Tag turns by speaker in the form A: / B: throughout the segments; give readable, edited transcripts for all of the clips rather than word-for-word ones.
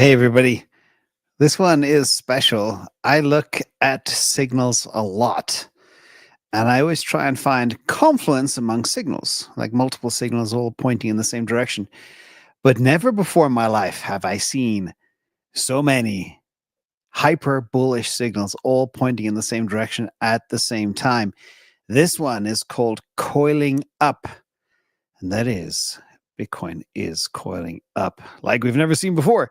A: Hey, everybody. This one is special. I look at signals a lot, and I always try and find confluence among signals, like multiple signals all pointing in the same direction. But never before in my life have I seen so many hyper bullish signals all pointing in the same direction at the same time. This one is called coiling up, and that is Bitcoin is coiling up like we've never seen before.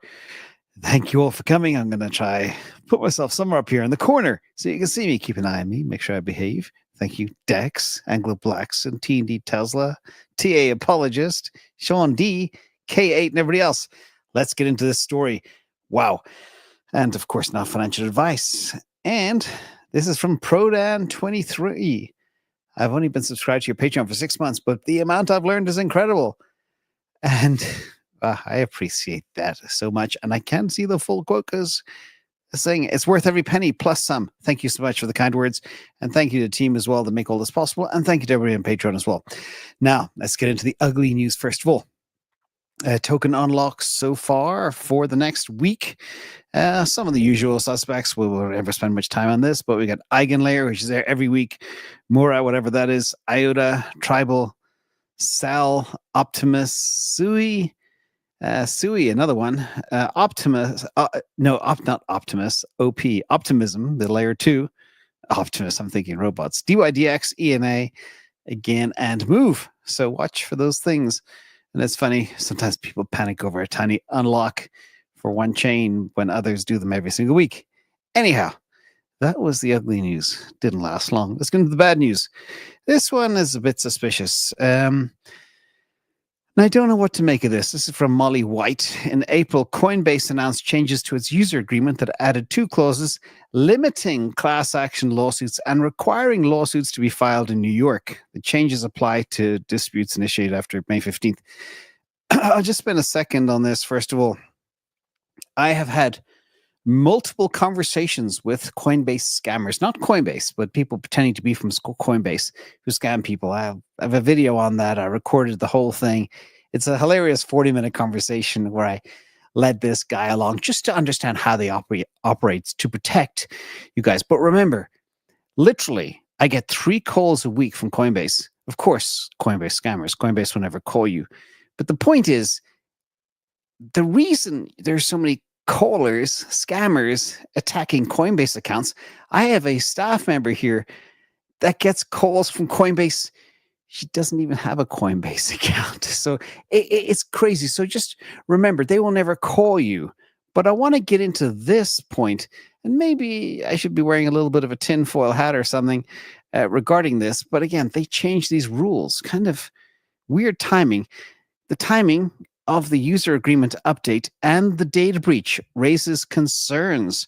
A: Thank you all for coming. I'm going to try put myself somewhere up here in the corner so you can see me. Keep an eye on me. Make sure I behave. Thank you, Dex, Anglo Blackson, T&D Tesla, TA Apologist, Sean D, K8, and everybody else. Let's get into this story. Wow. And of course, not financial advice. And this is from Prodan23. I've only been subscribed to your Patreon for 6 months, but the amount I've learned is incredible. And I appreciate that so much. And I can see the full quote because saying it's worth every penny plus some. Thank you so much for the kind words. And thank you to the team as well to make all this possible. And thank you to everybody on Patreon as well. Now, let's get into the ugly news first of all. Token unlocks so far for the next week. Some of the usual suspects. We won't ever spend much time on this, but we got Eigenlayer, which is there every week. Mura, whatever that is. IOTA, Tribal, Sal, Optimus, Sui, another one. Optimus, not Optimus, OP, Optimism, the layer 2. Optimus, I'm thinking robots. DYDX, ENA, again, and Move. So watch for those things. And it's funny, sometimes people panic over a tiny unlock for one chain when others do them every single week. Anyhow, that was the ugly news. Didn't last long. Let's get into the bad news. This one is a bit suspicious. And I don't know what to make of this. This is from Molly White. In April, Coinbase announced changes to its user agreement that added 2 clauses limiting class action lawsuits and requiring lawsuits to be filed in New York. The changes apply to disputes initiated after May 15th. I'll just spend a second on this. First of all, I have had multiple conversations with Coinbase scammers, not Coinbase, but people pretending to be from Coinbase who scam people. I have a video on that. I recorded the whole thing. It's a hilarious 40-minute conversation where I led this guy along just to understand how they operate to protect you guys. But remember, literally, I get 3 calls a week from Coinbase. Of course, Coinbase scammers. Coinbase will never call you. But the point is, the reason there's so many callers, scammers attacking Coinbase accounts. I have a staff member here that gets calls from Coinbase. She doesn't even have a Coinbase account. So it's crazy. So just remember, they will never call you. But I want to get into this point, and maybe I should be wearing a little bit of a tinfoil hat or something regarding this. But again, they changed these rules. Kind of weird timing. The timing of the user agreement update and the data breach raises concerns.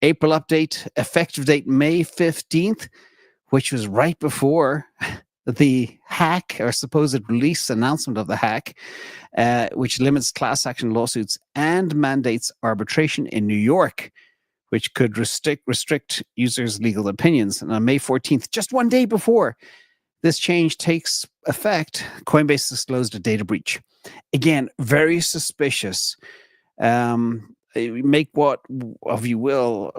A: April update, effective date May 15th, which was right before the hack or supposed release announcement of the hack, which limits class action lawsuits and mandates arbitration in New York, which could restrict users' legal opinions. And on May 14th, just one day before this change takes effect, Coinbase disclosed a data breach. Again, very suspicious. Make what of you will,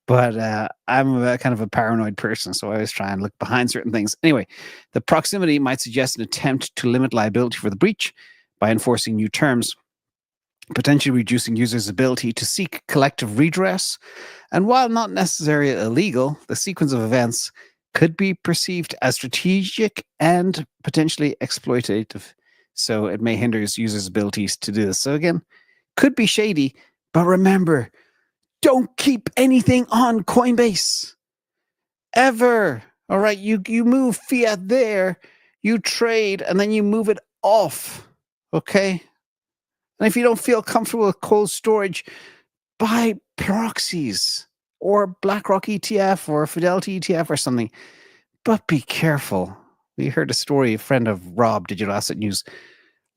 A: but I'm kind of a paranoid person, so I always try and look behind certain things. Anyway, the proximity might suggest an attempt to limit liability for the breach by enforcing new terms, potentially reducing users' ability to seek collective redress. And while not necessarily illegal, the sequence of events could be perceived as strategic and potentially exploitative. So it may hinder users' abilities to do this. So again, could be shady, but remember, don't keep anything on Coinbase. Ever. All right, you move fiat there, you trade, and then you move it off. Okay? And if you don't feel comfortable with cold storage, buy proxies or BlackRock ETF or Fidelity ETF or something. But be careful. We heard a story, a friend of Rob, Digital Asset News.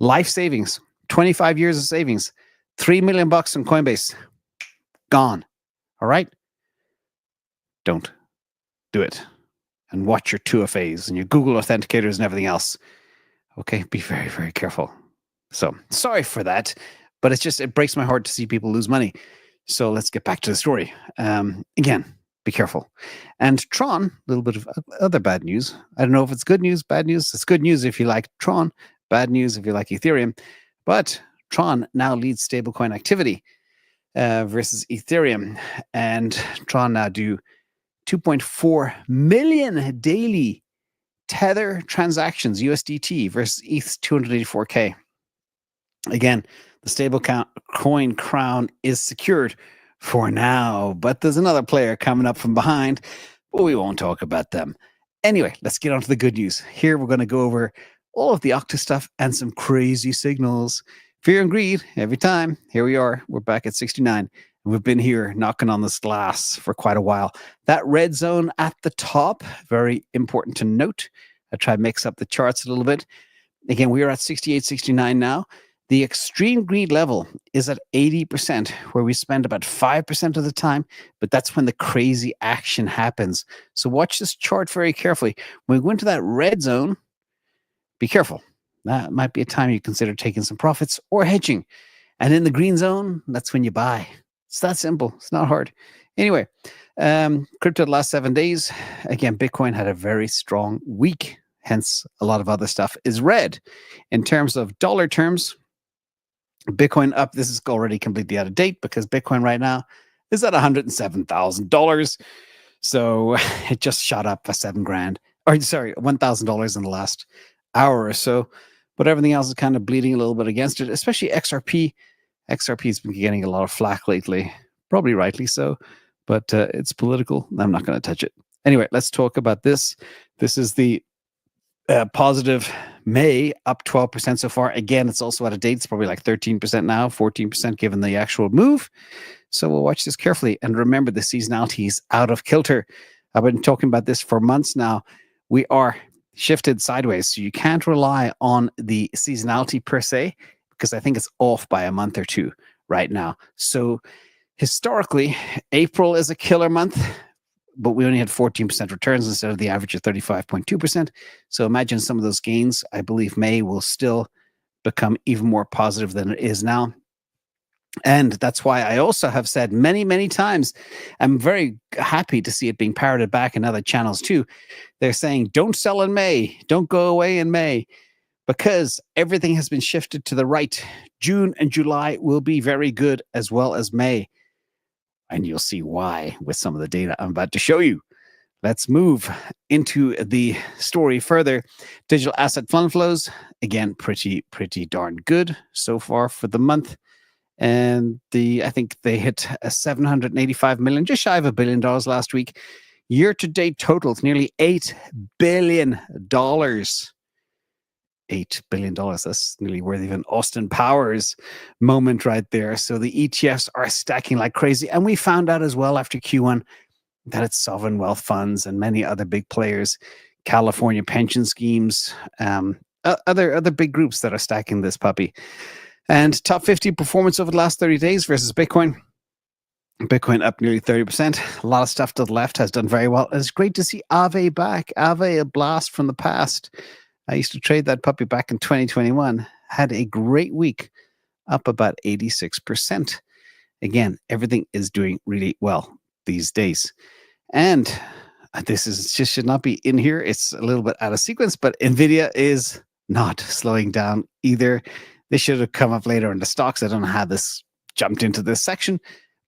A: Life savings, 25 years of savings, $3 million bucks on Coinbase. Gone. All right? Don't do it. And watch your 2FAs and your Google authenticators and everything else. Okay? Be very, very careful. So, sorry for that. But it breaks my heart to see people lose money. So let's get back to the story. Again, be careful. And Tron, a little bit of other bad news. I don't know if it's good news, bad news. It's good news if you like Tron, bad news if you like Ethereum. But Tron now leads stablecoin activity versus Ethereum. And Tron now do 2.4 million daily Tether transactions, USDT, versus ETH's 284K. Again, the stablecoin crown is secured for now, but there's another player coming up from behind, but we won't talk about them. Anyway, let's get on to the good news. Here we're going to go over all of the OCTA stuff and some crazy signals. Fear and greed, every time. Here we are. We're back at 69. And we've been here knocking on this glass for quite a while. That red zone at the top, very important to note. I try to mix up the charts a little bit. Again, we are at 68, 69 now. The extreme greed level is at 80%, where we spend about 5% of the time, but that's when the crazy action happens. So watch this chart very carefully. When we go into that red zone, be careful. That might be a time you consider taking some profits or hedging. And in the green zone, that's when you buy. It's that simple. It's not hard. Anyway, crypto the last 7 days. Again, Bitcoin had a very strong week. Hence, a lot of other stuff is red. In terms of dollar terms, Bitcoin up. This is already completely out of date because Bitcoin right now is at $107,000. So it just shot up for $1,000 in the last hour or so. But everything else is kind of bleeding a little bit against it, especially XRP. XRP has been getting a lot of flack lately, probably rightly so, but it's political. I'm not going to touch it. Anyway, let's talk about this. This is the positive May, up 12% so far. Again, it's also out of date. It's probably like 13% now, 14% given the actual move. So we'll watch this carefully. And remember, the seasonality is out of kilter. I've been talking about this for months now. We are shifted sideways. So you can't rely on the seasonality per se, because I think it's off by a month or two right now. So historically, April is a killer month, but we only had 14% returns instead of the average of 35.2%. So imagine some of those gains. I believe May will still become even more positive than it is now. And that's why I also have said many, many times, I'm very happy to see it being parroted back in other channels too. They're saying, don't sell in May, don't go away in May, because everything has been shifted to the right. June and July will be very good, as well as May. And you'll see why with some of the data I'm about to show you. Let's move into the story further. Digital asset fund flows, again, pretty darn good so far for the month. And I think they hit a 785 million, just shy of $1 billion last week. Year-to-date totals, nearly $8 billion. $8 billion. That's nearly worthy of an Austin Powers moment right there. So the ETFs are stacking like crazy. And we found out as well after Q1 that it's sovereign wealth funds and many other big players, California pension schemes, other big groups that are stacking this puppy. And top 50 performance over the last 30 days versus Bitcoin. Bitcoin up nearly 30%. A lot of stuff to the left has done very well. It's great to see Aave back. Aave, a blast from the past. I used to trade that puppy back in 2021. Had a great week, up about 86%. Again, everything is doing really well these days. And this just should not be in here. It's a little bit out of sequence, but NVIDIA is not slowing down either. They should have come up later in the stocks. I don't know how this jumped into this section.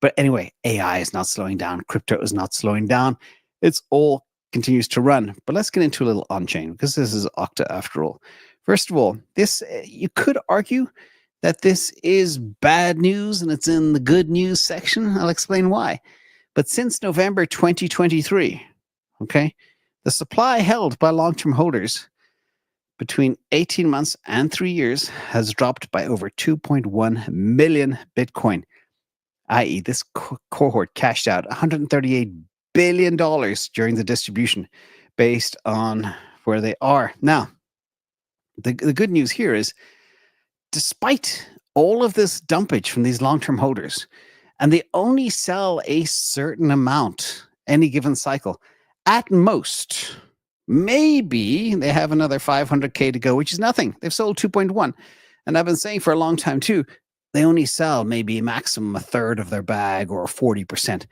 A: But anyway, AI is not slowing down. Crypto is not slowing down. It's all continues to run. But let's get into a little on-chain, because this is OCTA after all. First of all, this you could argue that this is bad news and it's in the good news section. I'll explain why. But since November 2023, okay, the supply held by long-term holders between 18 months and 3 years has dropped by over 2.1 million Bitcoin, i.e. this cohort cashed out $138 billion during the distribution based on where they are. Now, the good news here is, despite all of this dumpage from these long-term holders, and they only sell a certain amount any given cycle, at most, maybe they have another 500K to go, which is nothing. They've sold 2.1. And I've been saying for a long time too, they only sell maybe maximum a third of their bag or 40%.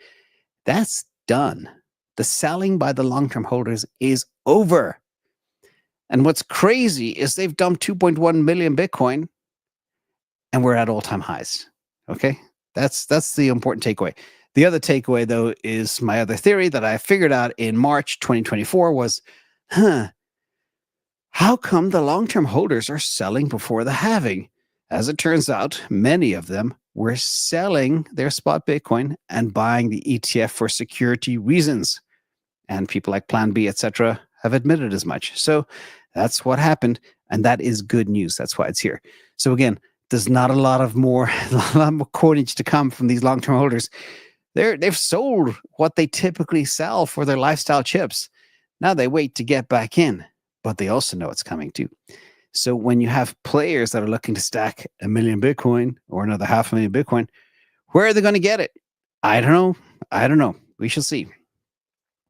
A: That's done. The selling by the long-term holders is over. And what's crazy is they've dumped 2.1 million Bitcoin and we're at all-time highs. Okay? That's the important takeaway. The other takeaway, though, is my other theory that I figured out in March 2024 was, how come the long-term holders are selling before the halving? As it turns out, many of them were selling their spot Bitcoin and buying the ETF for security reasons. And people like Plan B, etc., have admitted as much. So that's what happened, and that is good news. That's why it's here. So again, there's not a lot more coinage to come from these long-term holders. They've sold what they typically sell for their lifestyle chips. Now they wait to get back in, but they also know it's coming too. So when you have players that are looking to stack 1 million Bitcoin or another 500,000 Bitcoin, where are they going to get it? I don't know. We shall see.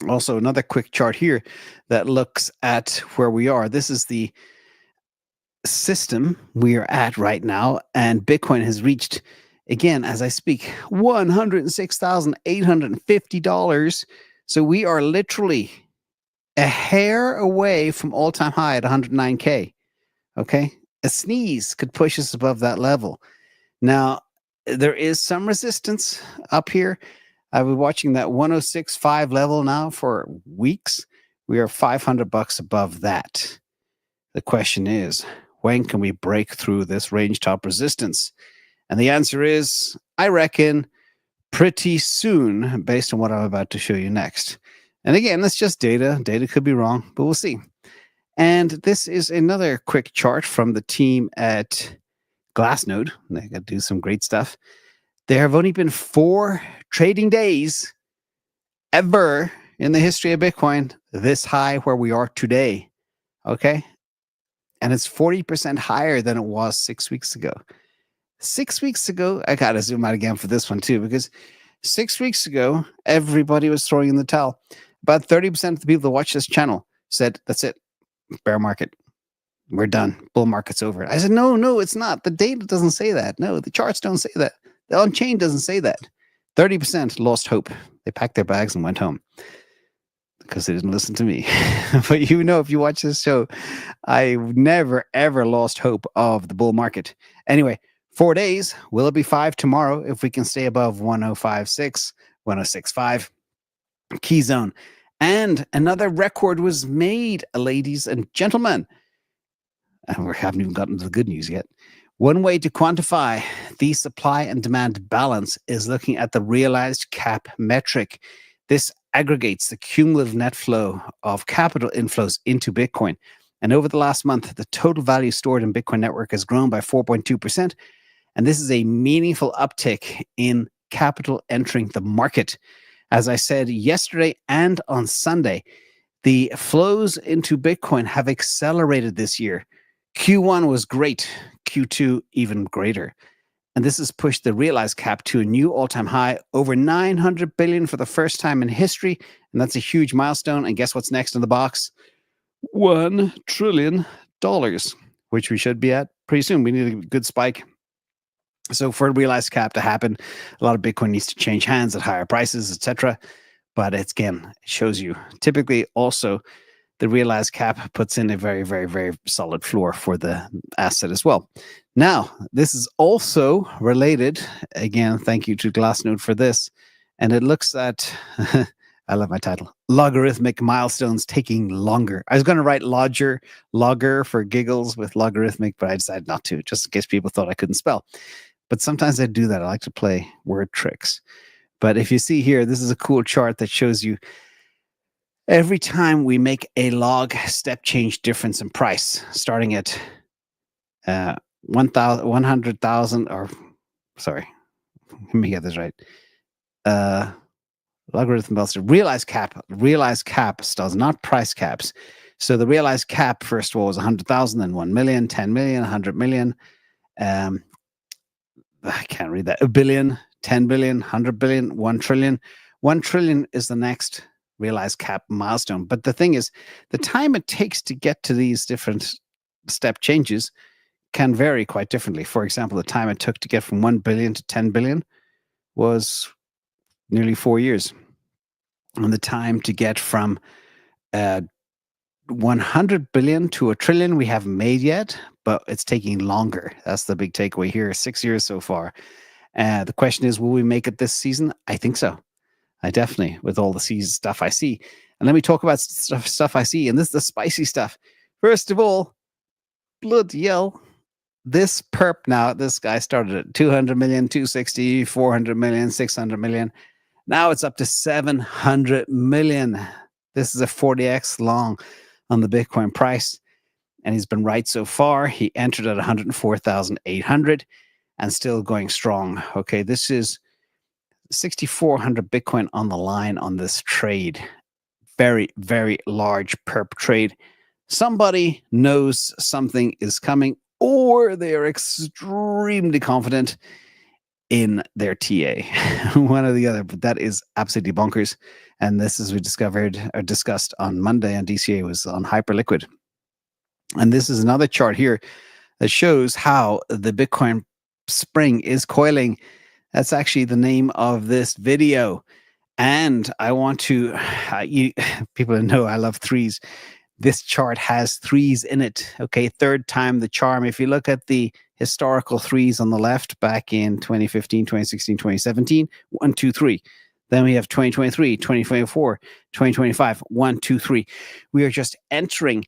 A: Also, another quick chart here that looks at where we are. This is the system we are at right now, and Bitcoin has reached, again, as I speak, $106,850. So we are literally a hair away from all-time high at 109K. Okay? A sneeze could push us above that level. Now, there is some resistance up here. I've been watching that 106.5 level now for weeks. We are $500 above that. The question is, when can we break through this range top resistance? And the answer is, I reckon, pretty soon, based on what I'm about to show you next. And again, that's just data. Data could be wrong, but we'll see. And this is another quick chart from the team at Glassnode. They got to do some great stuff. There have only been 4 trading days ever in the history of Bitcoin this high where we are today. Okay? And it's 40% higher than it was 6 weeks ago. 6 weeks ago, I got to zoom out again for this one too, because 6 weeks ago, everybody was throwing in the towel. About 30% of the people that watch this channel said, that's it, bear market. We're done. Bull market's over. I said, no, it's not. The data doesn't say that. No, the charts don't say that. The on-chain doesn't say that. 30% lost hope. They packed their bags and went home because they didn't listen to me. But if you watch this show, I never, ever lost hope of the bull market. Anyway, 4 days. Will it be 5 tomorrow if we can stay above 105.6, 106.5 key zone? And another record was made, ladies and gentlemen. And we haven't even gotten to the good news yet. One way to quantify the supply and demand balance is looking at the realized cap metric. This aggregates the cumulative net flow of capital inflows into Bitcoin. And over the last month, the total value stored in Bitcoin network has grown by 4.2%. And this is a meaningful uptick in capital entering the market. As I said yesterday and on Sunday, the flows into Bitcoin have accelerated this year. Q1 was great, Q2 even greater. And this has pushed the realized cap to a new all-time high, over 900 billion for the first time in history. And that's a huge milestone. And guess what's next in the box? $1 trillion, which we should be at pretty soon. We need a good spike. So for the realized cap to happen, a lot of Bitcoin needs to change hands at higher prices, etc. But it shows you typically also the realized cap puts in a very, very, very solid floor for the asset as well. Now, this is also related. Again, thank you to Glassnode for this. And it looks at, I love my title, Logarithmic Milestones taking longer. I was going to write logger for giggles with logarithmic, but I decided not to, just in case people thought I couldn't spell. But sometimes I do that. I like to play word tricks. But if you see here, this is a cool chart that shows you every time we make a log step change difference in price, starting at 100,000, or sorry, let me get this right. Logarithm realized cap does not price caps. So the realized cap, first of all, was 100,000, then 1 million, 10 million, 100 million. I can't read that. 1 billion, 10 billion, 100 billion, 1 trillion. 1 trillion is the next realized cap milestone. But the thing is, the time it takes to get to these different step changes can vary quite differently. For example, the time it took to get from 1 billion to 10 billion was nearly 4 years. And the time to get from 100 billion to a trillion we haven't made yet, but it's taking longer. That's the big takeaway here. 6 years so far. The question is, will we make it this season? I think so. I definitely, with all the stuff I see. And let me talk about stuff I see. And this is the spicy stuff. First of all, bloody hell, this perp now, this guy started at 200 million, 260, 400 million, 600 million. Now it's up to 700 million. This is a 40x long on the Bitcoin price. And he's been right so far. He entered at 104,800 and still going strong. Okay, this is 6,400 Bitcoin on the line on this trade. Very, very large perp trade. Somebody knows something is coming, or they are extremely confident in their TA. One or the other, but that is absolutely bonkers. And this, as we discovered or discussed on Monday on DCA, was on Hyperliquid. And this is another chart here that shows how the Bitcoin spring is coiling. That's actually the name of this video. And I want to, people know I love threes. This chart has threes in it. Okay, third time the charm. If you look at the historical threes on the left back in 2015, 2016, 2017, 1, 2, 3. Then we have 2023, 2024, 2025, 1, 2, 3. We are just entering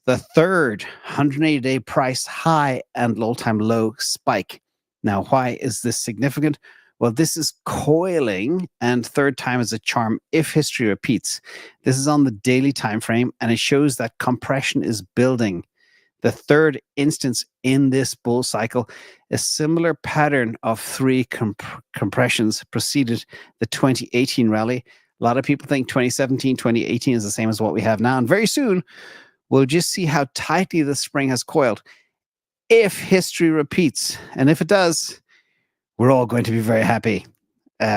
A: the third 180-day price high and all-time low spike. Now, why is this significant? Well, this is coiling, and third time is a charm if history repeats. This is on the daily time frame, and it shows that compression is building. The third instance in this bull cycle, a similar pattern of three compressions preceded the 2018 rally. A lot of people think 2017, 2018 is the same as what we have now, and very soon we'll just see how tightly the spring has coiled. If history repeats, and if it does, we're all going to be very happy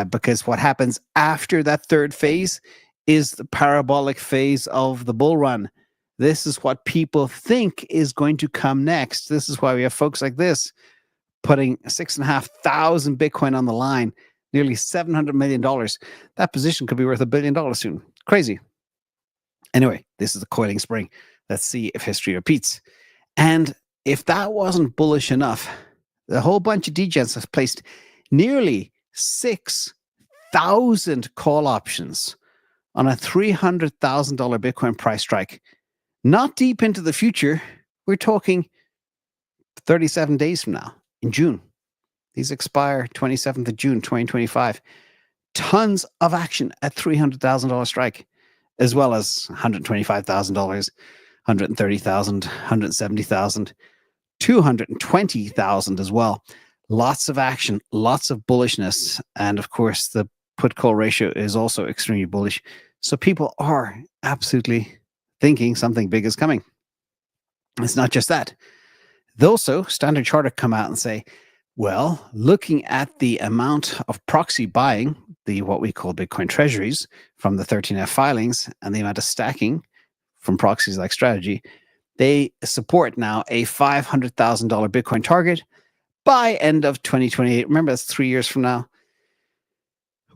A: because what happens after that third phase is the parabolic phase of the bull run. This is what people think is going to come next. This is why we have folks like this putting 6,500 Bitcoin on the line, nearly $700 million. That position could be worth $1 billion soon. Crazy. Anyway, this is the coiling spring. Let's see if history repeats. And if that wasn't bullish enough, a whole bunch of degens have placed nearly 6,000 call options on a $300,000 Bitcoin price strike. Not deep into the future. We're talking 37 days from now in June. These expire 27th of June, 2025. Tons of action at $300,000 strike, as well as $125,000, $130,000, $170,000. 220,000 as well. Lots of action, lots of bullishness. And of course, the put call ratio is also extremely bullish. So people are absolutely thinking something big is coming. It's not just that. They also, Standard Chartered come out and say, well, looking at the amount of proxy buying, the what we call Bitcoin treasuries from the 13F filings and the amount of stacking from proxies like Strategy, they support now a $500,000 Bitcoin target by end of 2028. Remember, that's 3 years from now.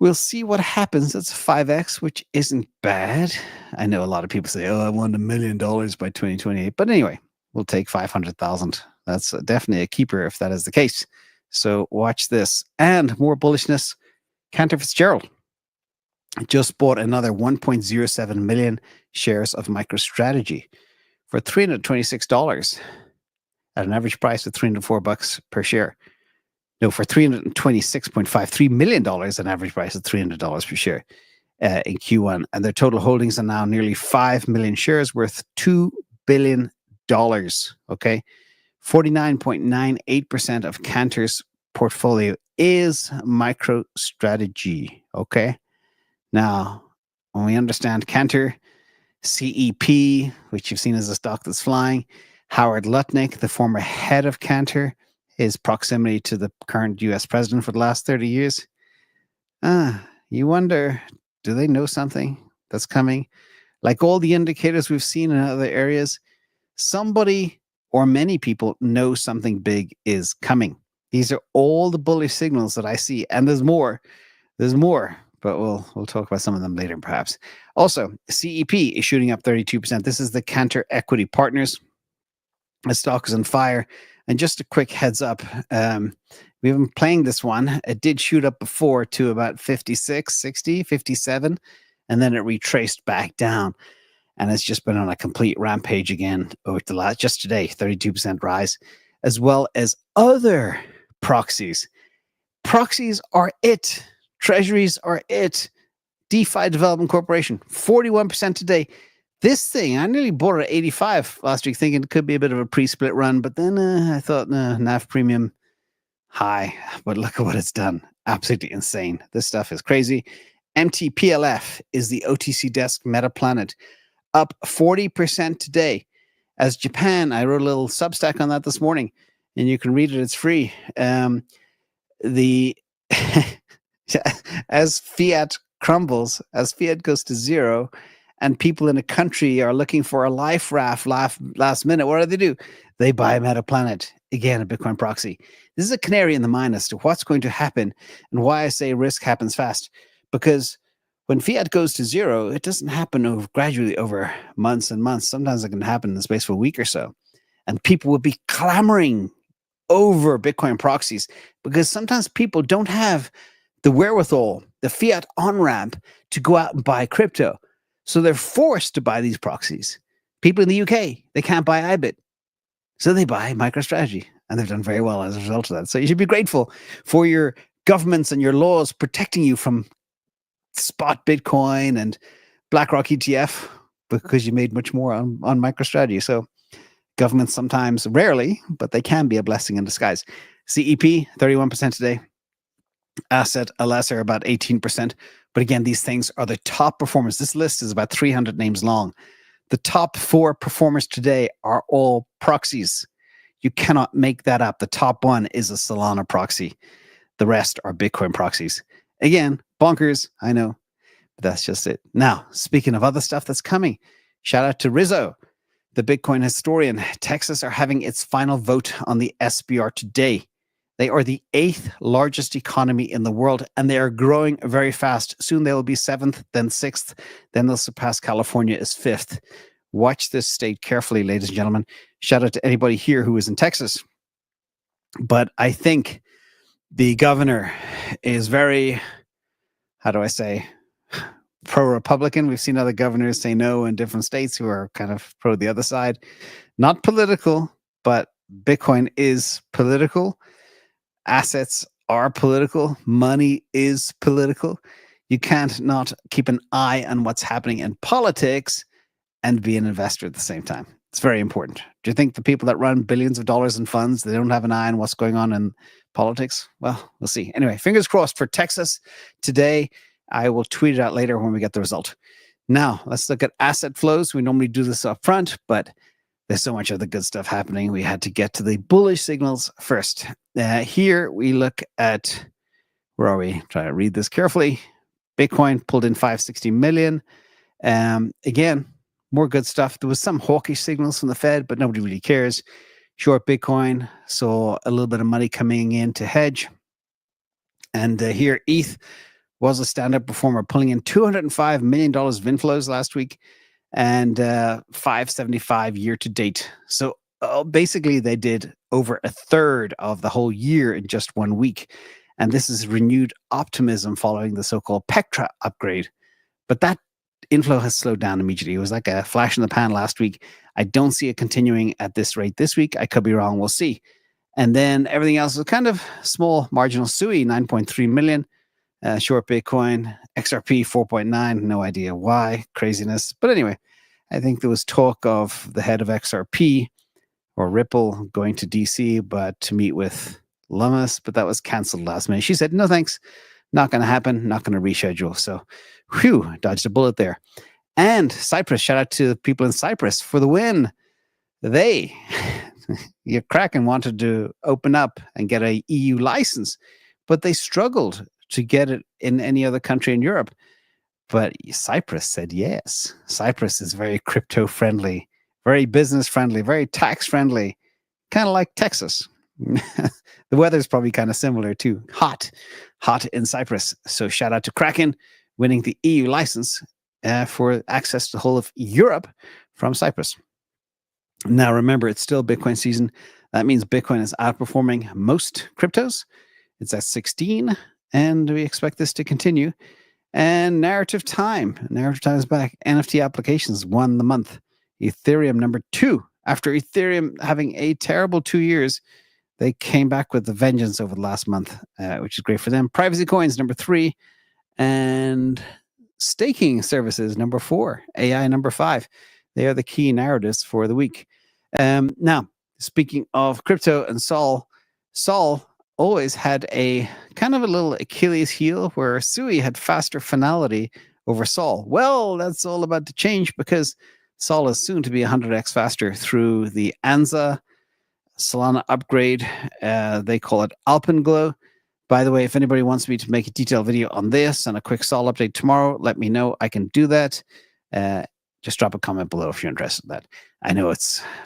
A: We'll see what happens. That's 5x, which isn't bad. I know a lot of people say, oh, I want $1 million by 2028. But anyway, we'll take 500,000. That's definitely a keeper if that is the case. So watch this. And more bullishness, Cantor Fitzgerald just bought another 1.07 million shares of MicroStrategy for $326 at an average price of $304 per share. No, for $326.53 million, an average price of $300 per share in Q1. And their total holdings are now nearly 5 million shares worth $2 billion. Okay. 49.98% of Cantor's portfolio is MicroStrategy. Okay. Now, when we understand Cantor, CEP, which you've seen as a stock that's flying, Howard Lutnick, the former head of Cantor, his proximity to the current US president for the last 30 years. You wonder, do they know something that's coming? Like all the indicators we've seen in other areas, somebody or many people know something big is coming. These are all the bullish signals that I see, and there's more. There's more, but we'll talk about some of them later, perhaps. Also, CEP is shooting up 32%. This is the Cantor Equity Partners. The stock is on fire. And just a quick heads up, we've been playing this one. It did shoot up before to about 56, 60, 57, and then it retraced back down. And it's just been on a complete rampage again over the last, just today, 32% rise, as well as other proxies. Proxies are it. Treasuries are it. DeFi Development Corporation, 41% today. This thing, I nearly bought it at 85 last week, thinking it could be a bit of a pre-split run, but then I thought, NAV premium high, but look at what it's done. Absolutely insane. This stuff is crazy. MTPLF is the OTC desk Metaplanet, up 40% today. As Japan, I wrote a little Substack on that this morning, and you can read it. It's free. As fiat crumbles, as fiat goes to zero, and people in a country are looking for a life raft last minute, what do? They buy Metaplanet, again, a Bitcoin proxy. This is a canary in the mine as to what's going to happen and why I say risk happens fast. Because when fiat goes to zero, it doesn't happen gradually over months and months. Sometimes it can happen in the space of a week or so. And people will be clamoring over Bitcoin proxies because sometimes people don't have the wherewithal, the fiat on-ramp to go out and buy crypto. So they're forced to buy these proxies. People in the UK, they can't buy IBIT. So they buy MicroStrategy, and they've done very well as a result of that. So you should be grateful for your governments and your laws protecting you from spot Bitcoin and BlackRock ETF because you made much more on MicroStrategy. So governments sometimes, rarely, but they can be a blessing in disguise. CEP, 31% today. Asset, a lesser, about 18%. But again, these things are the top performers. This list is about 300 names long. The top 4 performers today are all proxies. You cannot make that up. The top one is a Solana proxy. The rest are Bitcoin proxies. Again, bonkers, I know, but that's just it. Now, speaking of other stuff that's coming, shout out to Rizzo, the Bitcoin historian. Texas are having its final vote on the SBR today. They are the 8th largest economy in the world, and they are growing very fast. Soon they will be 7th, then 6th, then they'll surpass California as 5th. Watch this state carefully, ladies and gentlemen. Shout out to anybody here who is in Texas. But I think the governor is very, how do I say, pro-Republican. We've seen other governors say no in different states who are kind of pro the other side. Not political, but Bitcoin is political. Assets are political. Money is political. You can't not keep an eye on what's happening in politics and be an investor at the same time. It's very important. Do you think the people that run billions of dollars in funds, they don't have an eye on what's going on in politics? Well, we'll see. Anyway, fingers crossed for Texas today. I will tweet it out later when we get the result. Now, let's look at asset flows. We normally do this up front, but there's so much of the good stuff happening. We had to get to the bullish signals first. Here we look at, where are we? Try to read this carefully. Bitcoin pulled in 560 million. Again, more good stuff. There was some hawkish signals from the Fed, but nobody really cares. Short Bitcoin, saw a little bit of money coming in to hedge. And here, ETH was a standout performer, pulling in $205 million of inflows last week and 575 year to date. So basically, they did over a third of the whole year in just 1 week. And this is renewed optimism following the so-called Pectra upgrade. But that inflow has slowed down immediately. It was like a flash in the pan last week. I don't see it continuing at this rate this week. I could be wrong. We'll see. And then everything else is kind of small, marginal SUI, 9.3 million. Short Bitcoin, XRP 4.9, no idea why, craziness. But anyway, I think there was talk of the head of XRP or Ripple going to DC, but to meet with Lummis, but that was canceled last minute. She said, no thanks, not going to happen, not going to reschedule. So, whew, dodged a bullet there. And Cyprus, shout out to the people in Cyprus for the win. They, your Kraken wanted to open up and get a EU license, but they struggled to get it in any other country in Europe. But Cyprus said yes. Cyprus is very crypto friendly, very business friendly, very tax friendly. kind of like Texas. The weather's probably kind of similar too. Hot in Cyprus. So shout out to Kraken winning the EU license for access to the whole of Europe from Cyprus. Now, remember, it's still Bitcoin season. That means Bitcoin is outperforming most cryptos. It's at 16, and we expect this to continue. And narrative time is back. NFT applications won the month. Ethereum number 2. After Ethereum having a terrible 2 years, they came back with a vengeance over the last month, which is great for them. Privacy coins number 3, and staking services number 4. AI number 5. They are the key narratives for the week. Now, speaking of crypto and Sol always had a kind of a little Achilles heel where Sui had faster finality over Sol. Well, that's all about to change because Sol is soon to be 100x faster through the ANZA Solana upgrade. They call it Alpenglow. By the way, if anybody wants me to make a detailed video on this and a quick Sol update tomorrow, let me know. I can do that. Just drop a comment below if you're interested in that. I know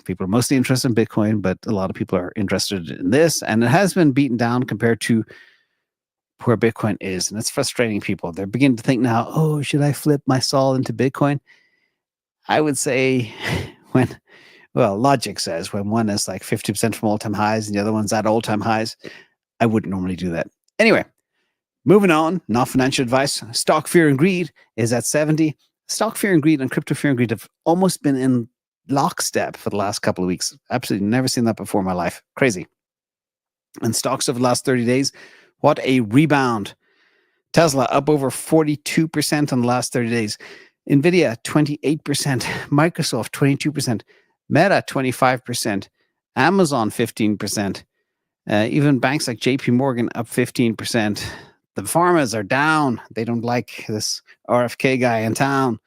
A: people are mostly interested in Bitcoin, but a lot of people are interested in this, and it has been beaten down compared to where Bitcoin is, and it's frustrating people. They're beginning to think now, oh, should I flip my Sol into Bitcoin? I would say logic says when one is like 50% from all-time highs and the other one's at all-time highs, I wouldn't normally do that. Anyway, moving on, not financial advice. Stock fear and greed is at 70. Stock fear and greed and crypto fear and greed have almost been in lockstep for the last couple of weeks. Absolutely never seen that before in my life. Crazy. And stocks over the last 30 days, what a rebound. Tesla up over 42% in the last 30 days. NVIDIA 28%. Microsoft 22%. Meta 25%. Amazon 15%. Even banks like JP Morgan up 15%. The pharmas are down. They don't like this RFK guy in town.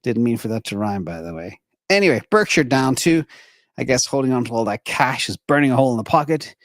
A: Didn't mean for that to rhyme, by the way. Anyway, Berkshire down too. I guess holding on to all that cash is burning a hole in the pocket.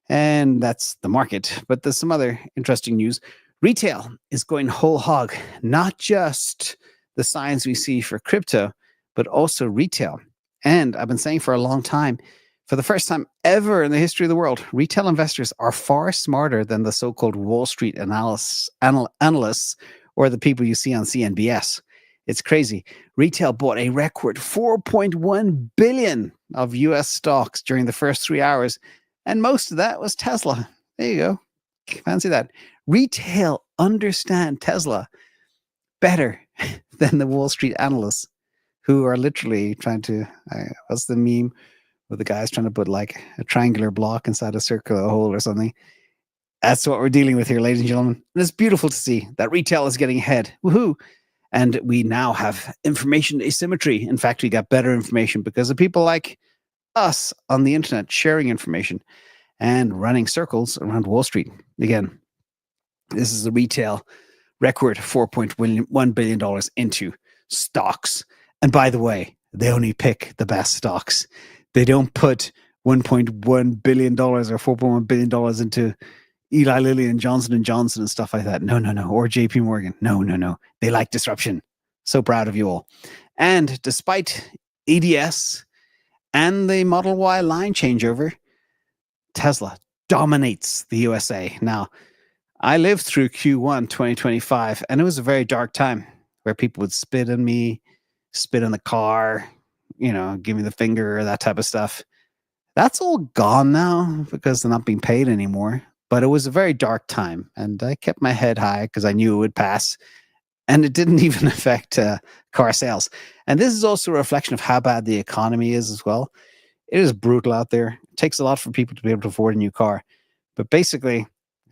A: And that's the market. But there's some other interesting news. Retail is going whole hog. Not just the signs we see for crypto, but also retail. And I've been saying for a long time, for the first time ever in the history of the world, retail investors are far smarter than the so-called Wall Street analysts or the people you see on CNBS. It's crazy. Retail bought a record 4.1 billion of US stocks during the first 3 hours, and most of that was Tesla. There you go. Fancy that. Retail understand Tesla better than the Wall Street analysts, who are literally trying to, what's the meme with the guys trying to put like a triangular block inside a circular hole or something? That's what we're dealing with here, ladies and gentlemen. And it's beautiful to see that retail is getting ahead. Woohoo! And we now have information asymmetry. In fact, we got better information because of people like us on the internet sharing information and running circles around Wall Street. Again, this is the retail record $4.1 billion into stocks. And by the way, they only pick the best stocks. They don't put $1.1 billion or $4.1 billion into Eli Lilly and Johnson & Johnson and stuff like that. No. Or JP Morgan. No. They like disruption. So proud of you all. And despite EDS and the Model Y line changeover, Tesla dominates the USA. Now, I lived through Q1 2025, and it was a very dark time where people would spit on me, spit on the car, give me the finger, that type of stuff. That's all gone now because they're not being paid anymore. But it was a very dark time, and I kept my head high because I knew it would pass. And it didn't even affect car sales. And this is also a reflection of how bad the economy is as well. It is brutal out there. It takes a lot for people to be able to afford a new car. But basically,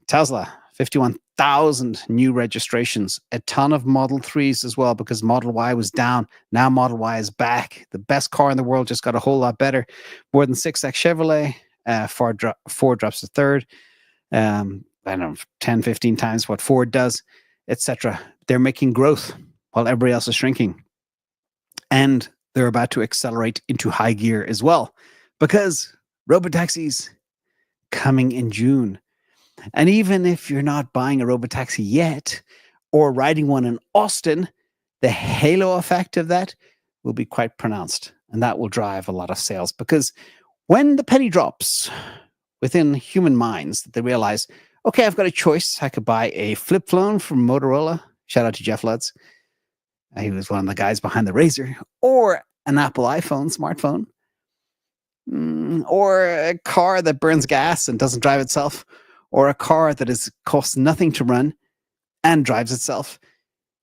A: Tesla, 51,000 new registrations, a ton of Model 3s as well because Model Y was down. Now Model Y is back. The best car in the world just got a whole lot better. More than 6x Chevrolet. Ford drops to third. I don't know, 10, 15 times what Ford does, etc. They're making growth while everybody else is shrinking. And they're about to accelerate into high gear as well because robotaxis coming in June. And even if you're not buying a robotaxi yet or riding one in Austin, the halo effect of that will be quite pronounced. And that will drive a lot of sales because When the penny drops within human minds, they realize, okay, I've got a choice. I could buy a flip phone from Motorola. Shout out to Jeff Lutz. He was one of the guys behind the Razor, or an Apple iPhone smartphone, or a car that burns gas and doesn't drive itself, or a car that costs nothing to run and drives itself.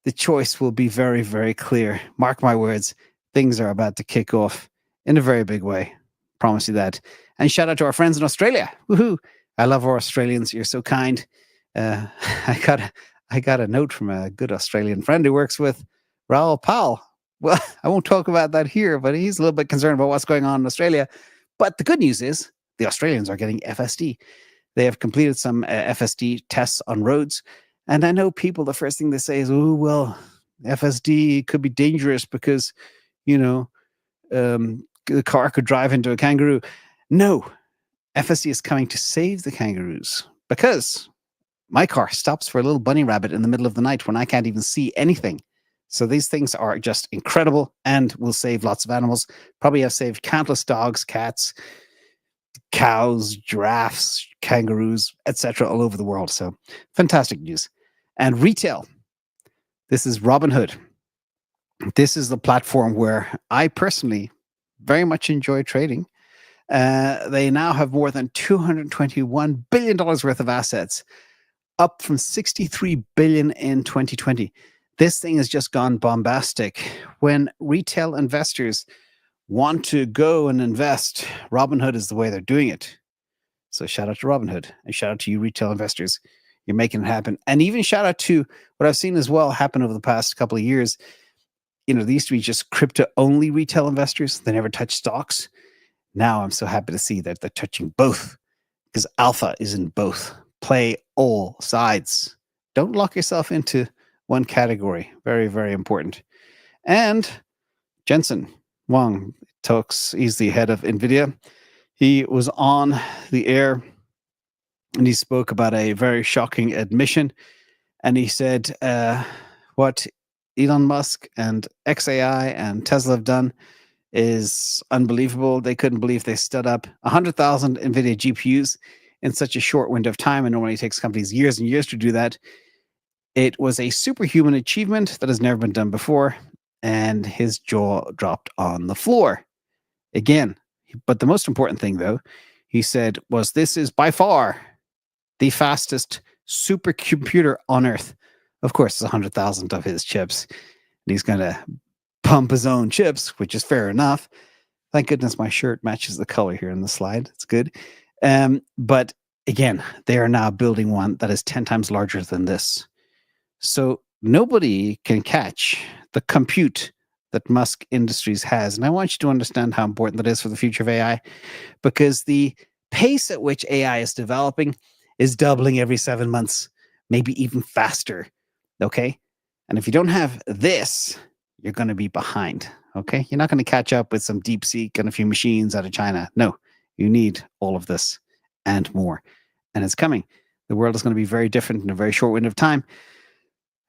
A: The choice will be very, very clear. Mark my words, things are about to kick off in a very big way. Promise you that. And shout out to our friends in Australia. Woohoo! I love our Australians. You're so kind. I got a note from a good Australian friend who works with Raoul Powell. Well, I won't talk about that here, but he's a little bit concerned about what's going on in Australia. But the good news is the Australians are getting FSD. They have completed some FSD tests on roads. And I know people, the first thing they say is, oh, well, FSD could be dangerous because, the car could drive into a kangaroo. No, FSD is coming to save the kangaroos because my car stops for a little bunny rabbit in the middle of the night when I can't even see anything. So these things are just incredible and will save lots of animals. Probably have saved countless dogs, cats, cows, giraffes, kangaroos, etc. all over the world. So fantastic news. And retail. This is Robinhood. This is the platform where I personally very much enjoy trading. They now have more than $221 billion worth of assets, up from $63 billion in 2020. This thing has just gone bombastic. When retail investors want to go and invest, Robinhood is the way they're doing it. So shout out to Robinhood and shout out to you retail investors. You're making it happen. And even shout out to what I've seen as well happen over the past couple of years. They used to be just crypto-only retail investors. They never touch stocks. Now I'm so happy to see that they're touching both because alpha is in both. Play all sides. Don't lock yourself into one category. Very, very important. And Jensen Huang he's the head of NVIDIA. He was on the air and he spoke about a very shocking admission. And he said what Elon Musk and XAI and Tesla have done is unbelievable. They couldn't believe they stood up 100,000 NVIDIA GPUs in such a short window of time. And normally it takes companies years and years to do that. It was a superhuman achievement that has never been done before. And his jaw dropped on the floor again. But the most important thing, though, he said, was this is by far the fastest supercomputer on Earth. Of course, it's 100,000 of his chips. And he's going to pump his own chips, which is fair enough. Thank goodness my shirt matches the color here in the slide. It's good. But again, they are now building one that is 10 times larger than this. So nobody can catch the compute that Musk Industries has. And I want you to understand how important that is for the future of AI, because the pace at which AI is developing is doubling every 7 months, maybe even faster. Okay. And if you don't have this, you're going to be behind. Okay. You're not going to catch up with some DeepSeek and a few machines out of China. No, you need all of this and more. And it's coming. The world is going to be very different in a very short window of time.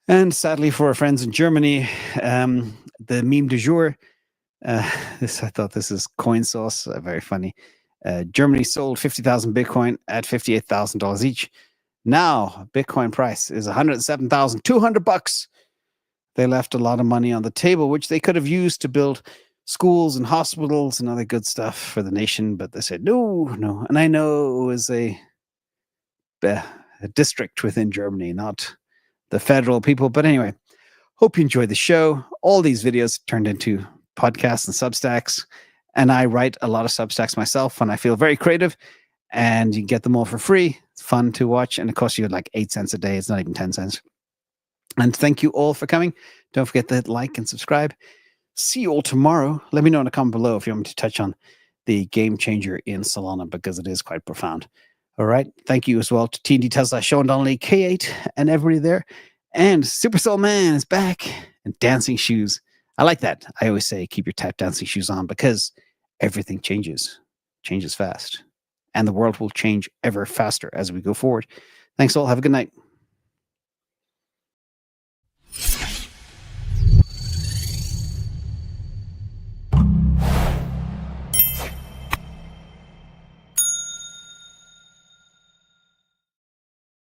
A: And sadly for our friends in Germany, the meme du jour, I thought this is coin sauce, very funny. Germany sold 50,000 Bitcoin at $58,000 each. Now, Bitcoin price is $107,200. They left a lot of money on the table, which they could have used to build schools and hospitals and other good stuff for the nation. But they said, no. And I know it was a district within Germany, not the federal people. But anyway, hope you enjoyed the show. All these videos turned into podcasts and Substacks. And I write a lot of Substacks myself when I feel very creative. And you can get them all for free. It's fun to watch. And it costs you like 8 cents a day. It's not even 10 cents. And thank you all for coming. Don't forget to hit like and subscribe. See you all tomorrow. Let me know in a comment below if you want me to touch on the game changer in Solana, because it is quite profound. All right. Thank you as well to TND Tesla, Sean Donnelly, K8, and everybody there. And Super Soul Man is back. And dancing shoes. I like that. I always say keep your tap dancing shoes on, because everything changes fast. And the world will change ever faster as we go forward. Thanks all. Have a good night.